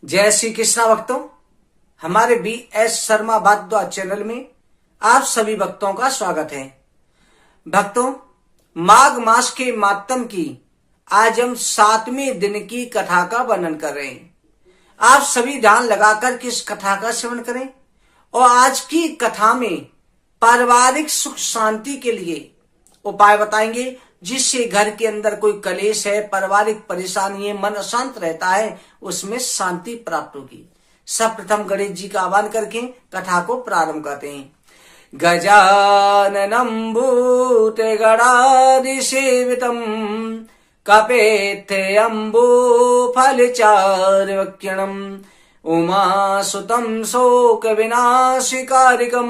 जय श्री कृष्णा भक्तों, हमारे BS शर्मा भारद्वाज चैनल में आप सभी भक्तों का स्वागत है। भक्तों, माघ मास के मातम की आज हम 7वें दिन की कथा का वर्णन कर रहे हैं। आप सभी ध्यान लगाकर के इस कथा का श्रवण करें और आज की कथा में पारिवारिक सुख शांति के लिए उपाय बताएंगे, जिससे घर के अंदर कोई कलेश है, पारिवारिक परेशानी है, मन अशांत रहता है, उसमें शांति प्राप्त होगी। सर्वप्रथम गणेश जी का आह्वान करके कथा को प्रारंभ करते हैं। गजाननं भूतगणाधिसेवितं कपेत्यम्बुफलचारुभक्षणं उमासुतं शोकविनाशकारिकं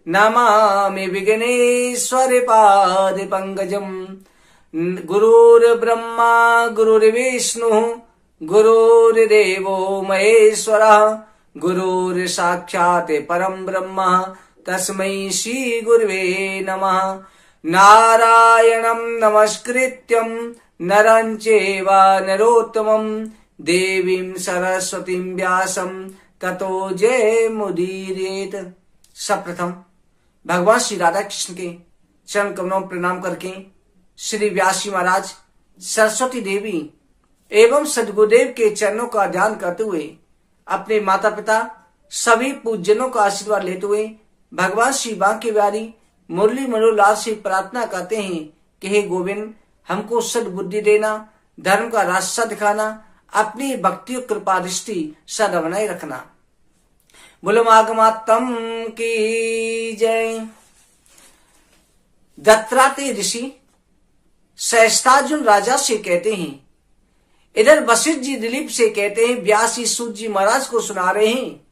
नमामि विघ्नेश्वर पाद पंकजम। गुरुर्ब्रह्मा गुरुर्विष्णु गुरुर्देवो महेश्वरः गुरुर्साक्षात् परम ब्रह्म तस्मै श्री गुरुवे नमः। नारायणं नमस्कृत्यं नरं चैव नरोत्तमं देवीं सरस्वतीं व्यासं ततो जयमुदीरयेत्। सर्वप्रथम भगवान श्री राधा कृष्ण के चरण कमलों में प्रणाम करके श्री व्यास जी महाराज, सरस्वती देवी एवं सदगुरुदेव के चरणों का ध्यान करते हुए अपने माता पिता सभी पूज्यनों का आशीर्वाद लेते हुए भगवान श्री बांके बिहारी मुरली मनोहर से प्रार्थना करते हैं कि हे गोविंद, हमको सद्बुद्धि देना, धर्म का रास्ता दिखाना, अपनी भक्ति और कृपा दृष्टि सदा बनाए रखना। बोलो माघ मातम की जय। दत्तात्रेय ऋषि सहस्त्रार्जुन राजा से कहते हैं, इधर वशिष्ठ जी दिलीप से कहते हैं, व्यास जी सूत जी महाराज को सुना रहे हैं।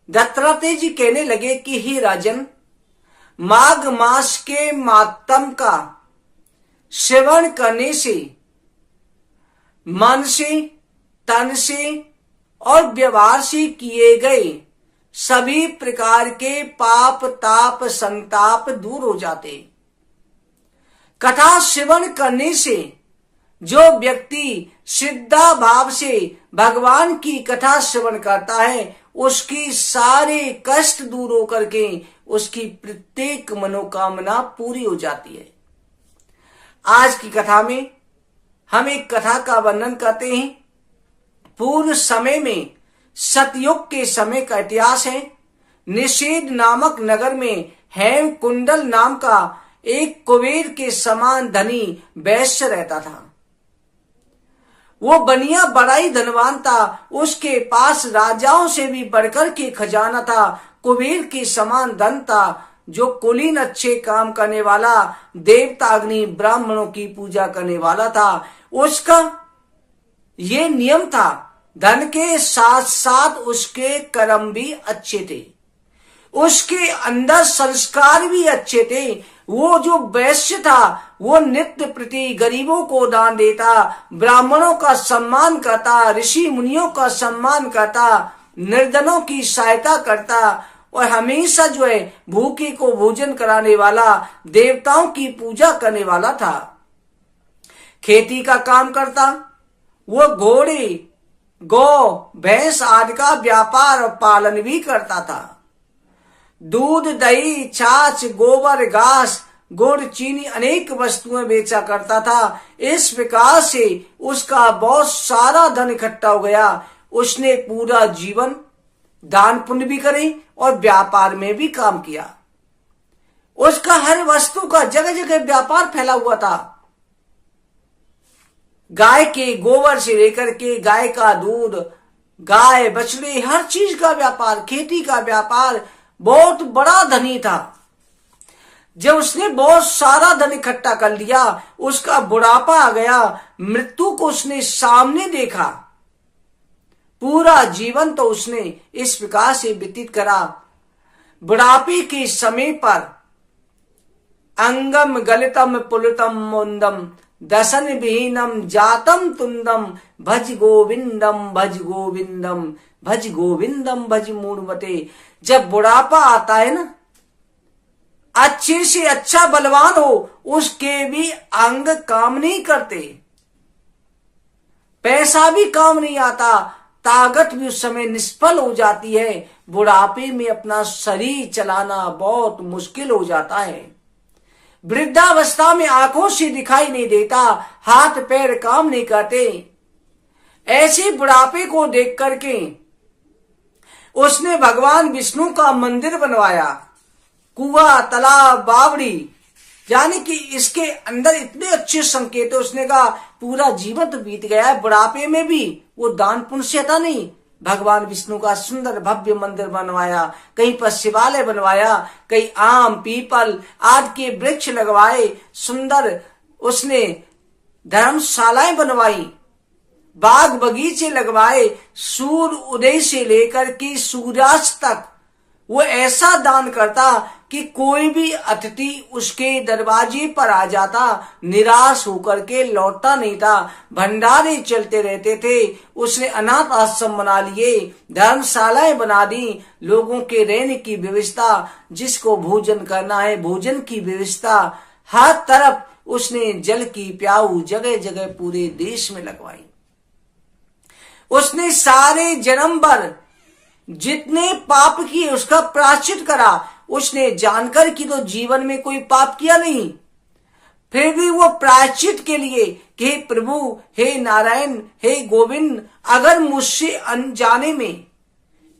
दत्तात्रेय जी कहने लगे कि हे राजन, माघ मास के मातम का श्रवण करने से मन से, तन से और व्यवहार से किए गए सभी प्रकार के पाप ताप संताप दूर हो जाते। कथा श्रवण करने से जो व्यक्ति श्रद्धा भाव से भगवान की कथा श्रवण करता है, उसकी सारे कष्ट दूर होकर के उसकी प्रत्येक मनोकामना पूरी हो जाती है। आज की कथा में हम एक कथा का वर्णन करते हैं। पूर्व समय में सतयुग के समय का इतिहास है। निषेध नामक नगर में हेम कुंडल नाम का एक कुबेर के समान धनी वैश्य रहता था। वो बनिया बड़ा ही धनवान था। उसके पास राजाओं से भी बढ़कर के खजाना था। कुबेर के समान धन था। जो कुलीन अच्छे काम करने वाला, देवता अग्नि ब्राह्मणों की पूजा करने वाला था, उसका ये नियम था, धन के साथ साथ उसके कर्म भी अच्छे थे, उसके अंदर संस्कार भी अच्छे थे। वो जो वैश्य था वो नित्य प्रति गरीबों को दान देता, ब्राह्मणों का सम्मान करता, ऋषि मुनियों का सम्मान करता, निर्धनों की सहायता करता और हमेशा जो है भूखे को भोजन कराने वाला, देवताओं की पूजा करने वाला था। खेती का काम करता। वो घोड़े, गौ, भैंस आदि का व्यापार और पालन भी करता था। दूध, दही, छाछ, गोबर, घास, गुड़, चीनी अनेक वस्तुएं बेचा करता था। इस प्रकार से उसका बहुत सारा धन इकट्ठा हो गया। उसने पूरा जीवन दान पुण्य भी करे और व्यापार में भी काम किया। उसका हर वस्तु का जगह जगह व्यापार फैला हुआ था। गाय के गोबर से लेकर के गाय का दूध, गाय बछड़े, हर चीज का व्यापार, खेती का व्यापार, बहुत बड़ा धनी था। जब उसने बहुत सारा धन इकट्ठा कर लिया, उसका बुढ़ापा आ गया, मृत्यु को उसने सामने देखा। पूरा जीवन तो उसने इस प्रकार से व्यतीत करा। बुढ़ापे के समय पर अंगम गलितम पुलितम मुंदम दशन विहीनम जातम तुंदम भज गोविंदम भज गोविंदम भज गोविंदम भज मूढ़मते। जब बुढ़ापा आता है ना, अच्छे से अच्छा बलवान हो, उसके भी अंग काम नहीं करते। पैसा भी काम नहीं आता, ताकत भी उस समय निष्फल हो जाती है। बुढ़ापे में अपना शरीर चलाना बहुत मुश्किल हो जाता है। वृद्धावस्था में आंखों से दिखाई नहीं देता, हाथ पैर काम नहीं करते। ऐसे बुढ़ापे को देख करके उसने भगवान विष्णु का मंदिर बनवाया, कुआं, तालाब, बावड़ी, यानी कि इसके अंदर इतने अच्छे संकेत। उसने कहा पूरा जीवन तो बीत गया है, बुढ़ापे में भी वो दान पुण्य से था नहीं। भगवान विष्णु का सुंदर भव्य मंदिर बनवाया, कहीं पर शिवालय बनवाया, कहीं आम, पीपल आदि के वृक्ष लगवाए, सुंदर उसने धर्मशालाएं बनवाई, बाग बगीचे लगवाए। सूर्य उदय से लेकर के सूर्यास्त तक वो ऐसा दान करता कि कोई भी अतिथि उसके दरवाजे पर आ जाता, निराश होकर के लौटता नहीं था। भंडारे चलते रहते थे। उसने अनाथ आश्रम बना लिए, धर्मशालाएं बना दी, लोगों के रहने की व्यवस्था, जिसको भोजन करना है भोजन की व्यवस्था, हर तरफ उसने जल की प्याऊ जगह जगह पूरे देश में लगवाई। उसने सारे जन्म भर जितने पाप किए उसका प्रायश्चित करा। उसने जानकर कि तो जीवन में कोई पाप किया नहीं, फिर भी वो प्रायश्चित के लिए कि हे प्रभु, हे नारायण, हे गोविंद, अगर मुझसे अनजाने में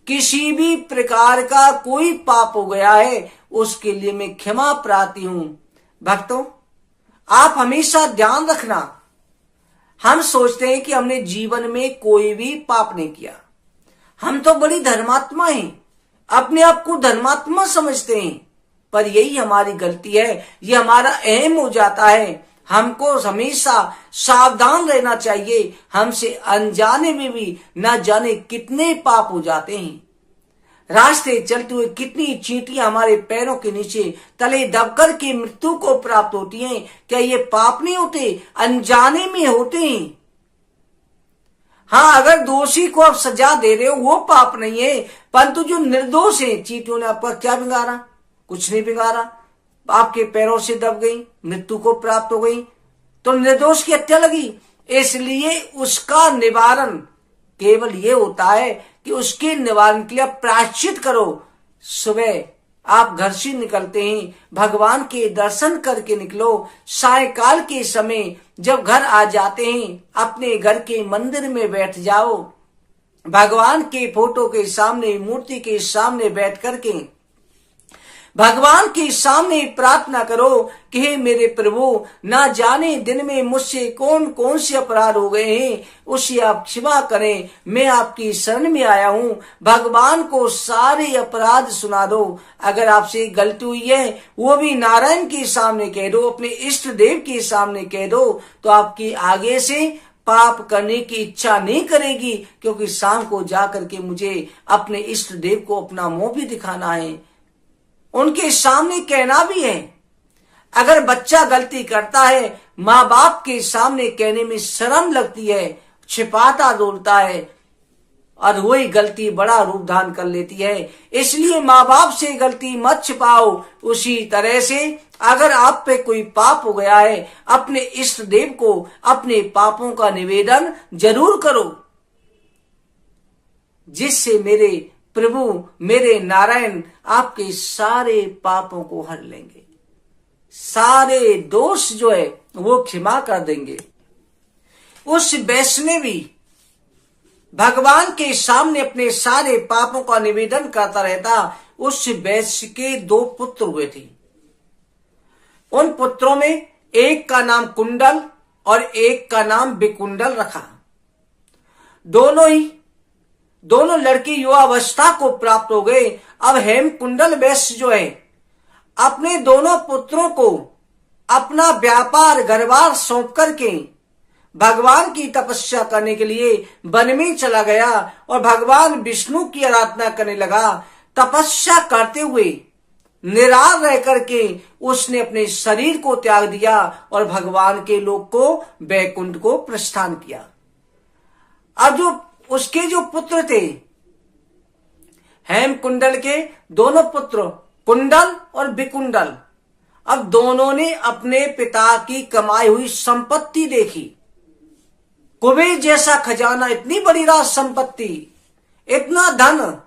किसी भी प्रकार का कोई पाप हो गया है उसके लिए मैं क्षमा प्रार्थी हूं। भक्तों, आप हमेशा ध्यान रखना, हम सोचते हैं कि हमने जीवन में कोई भी पाप नहीं किया, हम तो बड़ी धर्मात्मा हैं, अपने आप को धर्मात्मा समझते हैं, पर यही हमारी गलती है, ये हमारा अहम हो जाता है। हमको हमेशा सावधान रहना चाहिए, हमसे अनजाने में भी न जाने कितने पाप हो जाते हैं। रास्ते चलते हुए कितनी चींटियां हमारे पैरों के नीचे तले दबकर के मृत्यु को प्राप्त होती हैं। क्या ये पाप नहीं होते? अनजाने में होते हैं। हाँ, अगर दोषी को आप सजा दे रहे हो वो पाप नहीं है, परंतु जो निर्दोष है, चींटियों ने आपका क्या बिगाड़ा? कुछ नहीं बिगाड़ा, आपके पैरों से दब गई, मृत्यु को प्राप्त हो गई, तो निर्दोष की हत्या लगी। इसलिए उसका निवारण केवल ये होता है कि उसके निवारण के लिए प्रायश्चित करो। सुबह आप घर से निकलते हैं, भगवान के दर्शन करके निकलो। सायकाल के समय जब घर आ जाते हैं, अपने घर के मंदिर में बैठ जाओ, भगवान के फोटो के सामने, मूर्ति के सामने बैठ करके भगवान के सामने प्रार्थना करो कि हे मेरे प्रभु, ना जाने दिन में मुझसे कौन कौन से अपराध हो गए हैं, उसे आप क्षमा करें। मैं आपकी शरण में आया हूँ। भगवान को सारे अपराध सुना दो। अगर आपसे गलती हुई है वो भी नारायण के सामने कह दो, अपने इष्ट देव के सामने कह दो, तो आपकी आगे से पाप करने की इच्छा नहीं करेगी, क्योंकि शाम को जाकर के मुझे अपने इष्ट देव को अपना मुंह भी दिखाना है, उनके सामने कहना भी है। अगर बच्चा गलती करता है, माँ बाप के सामने कहने में शर्म लगती है, छिपाता डोलता है, और वही गलती बड़ा रूप धारण कर लेती है। इसलिए माँ बाप से गलती मत छिपाओ। उसी तरह से अगर आप पे कोई पाप हो गया है, अपने इष्ट देव को अपने पापों का निवेदन जरूर करो, जिससे मेरे प्रभु, मेरे नारायण आपके सारे पापों को हर लेंगे, सारे दोष जो है वो क्षमा कर देंगे। उस वैष्णवी भगवान के सामने अपने सारे पापों का निवेदन करता रहता। उस वैश्य के 2 पुत्र हुए थे। उन पुत्रों में एक का नाम कुंडल और एक का नाम विकुंडल रखा। दोनों लड़के युवावस्था को प्राप्त हो गए। अब हेम कुंडल वैश्य जो है अपने दोनों पुत्रों को अपना व्यापार घरबार सौंप करके भगवान की तपस्या करने के लिए वन में चला गया और भगवान विष्णु की आराधना करने लगा। तपस्या करते हुए निराल रह करके उसने अपने शरीर को त्याग दिया और भगवान के लोक को, वैकुंठ को प्रस्थान किया। अब जो उसके जो पुत्र थे, हेम कुंडल के दोनों पुत्र कुंडल और विकुंडल, अब दोनों ने अपने पिता की कमाई हुई संपत्ति देखी। कुबेर जैसा खजाना, इतनी बड़ी राज संपत्ति, इतना धन,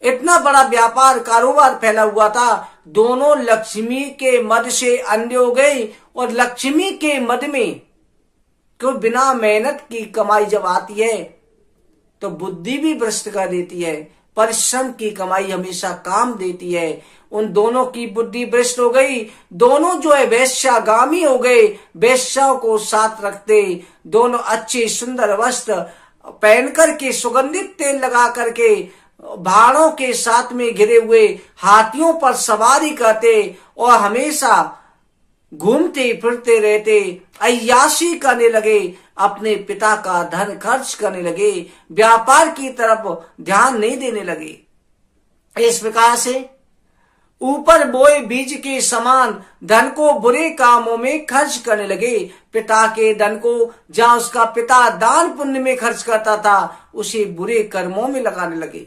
इतना बड़ा व्यापार कारोबार फैला हुआ था, दोनों लक्ष्मी के मद से अंधे हो गए। और लक्ष्मी के मद में क्यों, बिना मेहनत की कमाई जब आती है तो बुद्धि भी भ्रष्ट कर देती है। परिश्रम की कमाई हमेशा काम देती है। उन दोनों की बुद्धि भ्रष्ट हो गई, दोनों जो है वेश्यागामी हो गए। वेश्याओं को साथ रखते, दोनों अच्छे सुंदर वस्त्र पहन करके, सुगंधित तेल लगा करके, भाड़ों के साथ में घिरे हुए हाथियों पर सवारी करते और हमेशा घूमते फिरते रहते, अय्याशी करने लगे, अपने पिता का धन खर्च करने लगे, व्यापार की तरफ ध्यान नहीं देने लगे। इस प्रकार से ऊपर बोए बीज के समान धन को बुरे कामों में खर्च करने लगे। पिता के धन को जहां उसका पिता दान पुण्य में खर्च करता था, उसे बुरे कर्मों में लगाने लगे।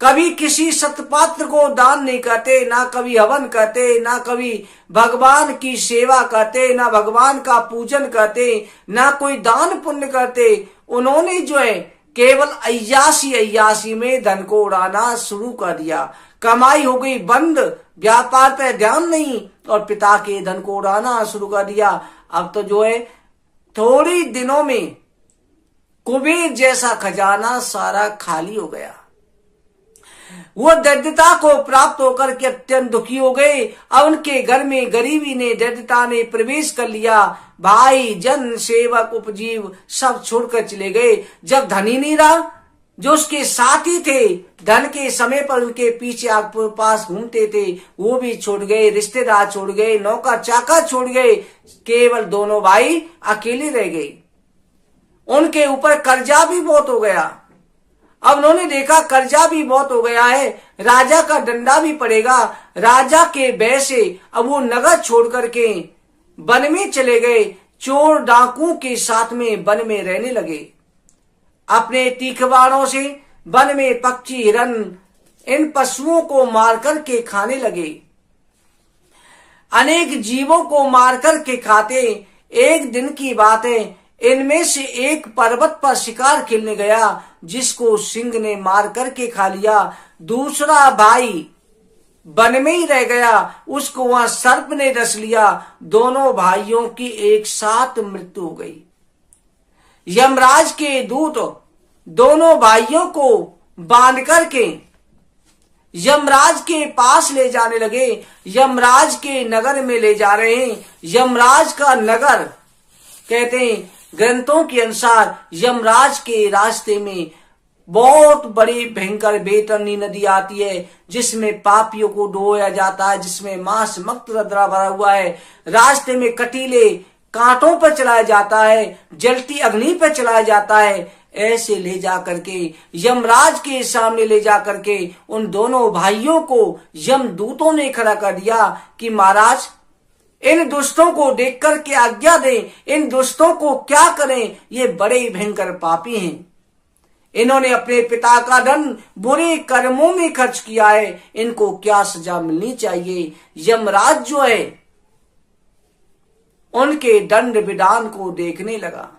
कभी किसी सतपात्र को दान नहीं करते, ना कभी हवन करते, ना कभी भगवान की सेवा करते, ना भगवान का पूजन करते, ना कोई दान पुण्य करते। उन्होंने जो है केवल अय्याशी में धन को उड़ाना शुरू कर दिया। कमाई हो गई बंद, व्यापार पे ध्यान नहीं और पिता के धन को उड़ाना शुरू कर दिया। अब तो जो है थोड़ी दिनों में कुबेर जैसा खजाना सारा खाली हो गया। वो दरिद्रता को प्राप्त होकर के अत्यंत दुखी हो गए। अब उनके घर में गरीबी ने, दरिद्रता ने प्रवेश कर लिया। भाई जन सेवक उपजीव सब छोड़कर चले गए। जब धन ही नहीं रहा, जो उसके साथी थे, धन के समय पर उनके पीछे आग पास घूमते थे, वो भी छोड़ गए, रिश्तेदार छोड़ गए, नौकर चाकर छोड़ गए, केवल दोनों भाई अकेले रह गए। उनके ऊपर कर्जा भी बहुत हो गया। अब उन्होंने देखा कर्जा भी बहुत हो गया है, राजा का डंडा भी पड़ेगा। राजा के भय से अब वो नगर छोड़ करके वन में चले गए। चोर डाकुओं के साथ में वन में रहने लगे। अपने तीखवाड़ों से वन में पक्षी, हिरन, इन पशुओं को मार करके खाने लगे। अनेक जीवों को मार करके खाते। एक दिन की बात है, इनमें से एक पर्वत पर शिकार खेलने गया, जिसको सिंह ने मार करके खा लिया। दूसरा भाई वन में ही रह गया, उसको वहां सर्प ने डस लिया। दोनों भाइयों की एक साथ मृत्यु हो गई। यमराज के दूत दोनों भाइयों को बांध करके यमराज के पास ले जाने लगे। यमराज के नगर में ले जा रहे हैं। यमराज का नगर, कहते हैं ग्रंथों के अनुसार, यमराज के रास्ते में बहुत बड़ी भयंकर बेतरनी नदी आती है, जिसमें पापियों को डुबोया जाता है, जिसमें मांस मक्त रद्रा भरा हुआ है। रास्ते में कटीले कांटों पर चलाया जाता है, जलती अग्नि पर चलाया जाता है। ऐसे ले जा करके यमराज के सामने ले जा करके उन दोनों भाइयों को यमदूतों ने खड़ा कर दिया कि महाराज, इन दुष्टों को देख करके आज्ञा दें, इन दुष्टों को क्या करें, ये बड़े भयंकर पापी हैं। इन्होंने अपने पिता का धन बुरे कर्मों में खर्च किया है, इनको क्या सजा मिलनी चाहिए। यमराज जो है उनके दंड विधान को देखने लगा।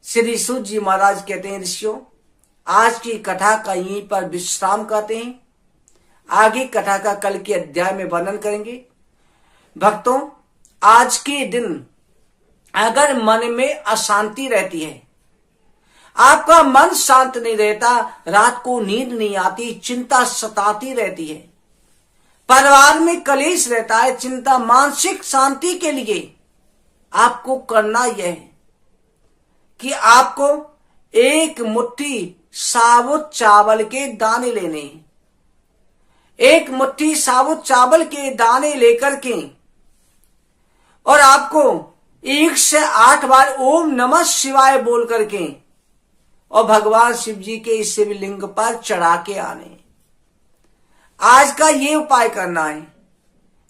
श्री सूत जी महाराज कहते हैं, ऋषियों, आज की कथा का यहीं पर विश्राम करते हैं। आगे कथा का कल के अध्याय में वर्णन करेंगे। भक्तों, आज के दिन अगर मन में अशांति रहती है, आपका मन शांत नहीं रहता, रात को नींद नहीं आती, चिंता सताती रहती है, परिवार में कलेश रहता है, चिंता, मानसिक शांति के लिए आपको करना यह है कि आपको एक मुट्ठी साबुत चावल के दाने लेने हैं। एक मुट्ठी साबुत चावल के दाने लेकर के और आपको 1 से 8 बार ओम नमः शिवाय बोल करके और भगवान शिव जी के इस शिवलिंग पर चढ़ा के आने। आज का ये उपाय करना है।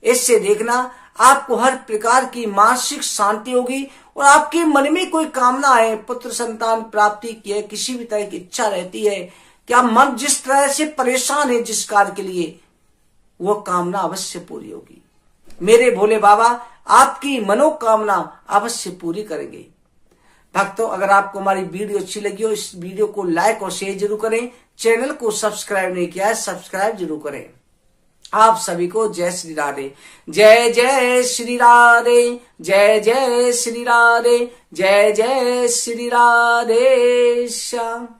इससे देखना आपको हर प्रकार की मानसिक शांति होगी और आपके मन में कोई कामना है, पुत्र संतान प्राप्ति की है, किसी भी तरह की इच्छा रहती है, क्या मन जिस तरह से परेशान है जिस कार्य के लिए, वो कामना अवश्य पूरी होगी। मेरे भोले बाबा आपकी मनोकामना अवश्य पूरी करेंगे। भक्तों, अगर आपको हमारी वीडियो अच्छी लगी हो, इस वीडियो को लाइक और शेयर जरूर करें। चैनल को सब्सक्राइब नहीं किया है, सब्सक्राइब जरूर करें। आप सभी को जय श्री राधे। जय जय श्री राधे, जय जय श्री राधे, जय जय श्री राधे श्याम।